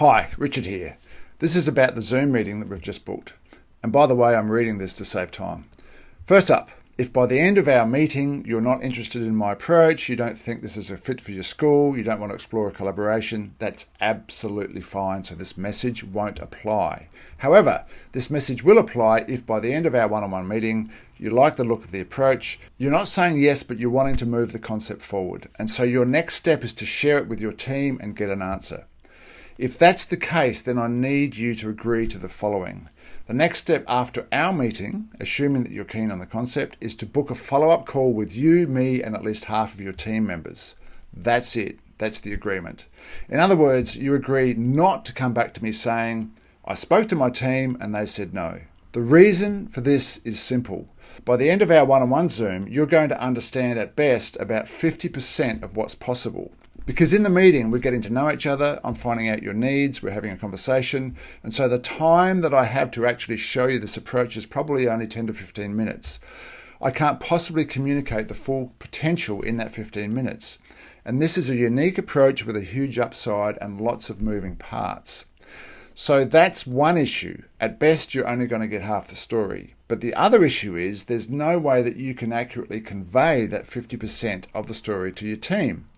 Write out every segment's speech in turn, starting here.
Hi, Richard here. This is about the Zoom meeting that we've just booked. And by the way, I'm reading this to save time. First up, if by the end of our meeting you're not interested in my approach, you don't think this is a fit for your school, you don't want to explore a collaboration, that's absolutely fine, so this message won't apply. However, this message will apply if by the end of our one-on-one meeting you like the look of the approach, you're not saying yes, but you're wanting to move the concept forward. And so your next step is to share it with your team and get an answer. If that's the case, then I need you to agree to the following. The next step after our meeting, assuming that you're keen on the concept, is to book a follow-up call with you, me, and at least half of your team members. That's it. That's the agreement. In other words, you agree not to come back to me saying, I spoke to my team and they said no. The reason for this is simple. By the end of our one-on-one Zoom, you're going to understand at best about 50% of what's possible. Because in the meeting, we're getting to know each other, I'm finding out your needs, we're having a conversation, and so the time that I have to actually show you this approach is probably only 10 to 15 minutes. I can't possibly communicate the full potential in that 15 minutes. And this is a unique approach with a huge upside and lots of moving parts. So that's one issue. At best, you're only going to get half the story. But the other issue is there's no way that you can accurately convey that 50% of the story to your team.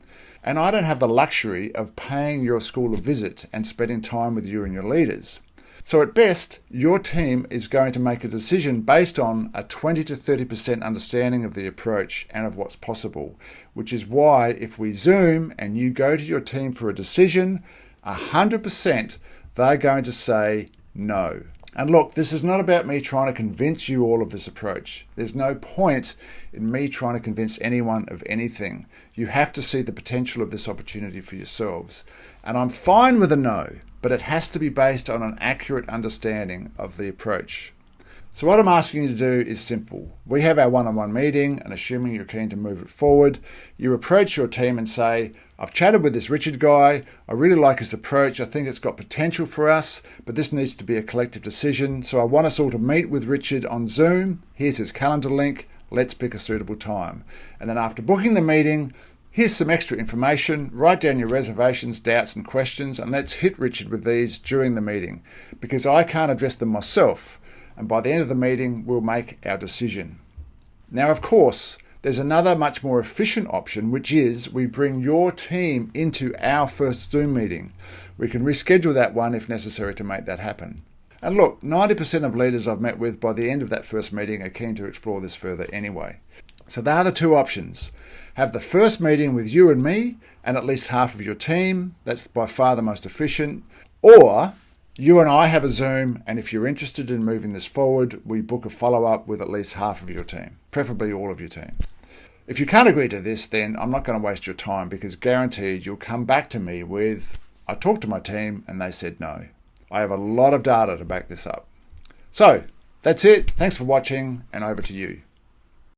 And I don't have the luxury of paying your school a visit and spending time with you and your leaders. So at best, your team is going to make a decision based on a 20 to 30% understanding of the approach and of what's possible, which is why if we Zoom and you go to your team for a decision, 100% they're going to say no. And look, this is not about me trying to convince you all of this approach. There's no point in me trying to convince anyone of anything. You have to see the potential of this opportunity for yourselves. And I'm fine with a no, but it has to be based on an accurate understanding of the approach. So what I'm asking you to do is simple. We have our one-on-one meeting, and assuming you're keen to move it forward, you approach your team and say, I've chatted with this Richard guy, I really like his approach, I think it's got potential for us, but this needs to be a collective decision, so I want us all to meet with Richard on Zoom. Here's his calendar link, let's pick a suitable time. And then after booking the meeting, here's some extra information, write down your reservations, doubts and questions, and let's hit Richard with these during the meeting, because I can't address them myself. And by the end of the meeting, we'll make our decision. Now, of course, there's another much more efficient option, which is we bring your team into our first Zoom meeting. We can reschedule that one if necessary to make that happen. And look, 90% of leaders I've met with by the end of that first meeting are keen to explore this further anyway. So there are the two options. Have the first meeting with you and me and at least half of your team. That's by far the most efficient. Or you and I have a Zoom, and if you're interested in moving this forward, we book a follow-up with at least half of your team, preferably all of your team. If you can't agree to this, then I'm not going to waste your time, because guaranteed you'll come back to me with, I talked to my team and they said no. I have a lot of data to back this up. So that's it. Thanks for watching, and over to you.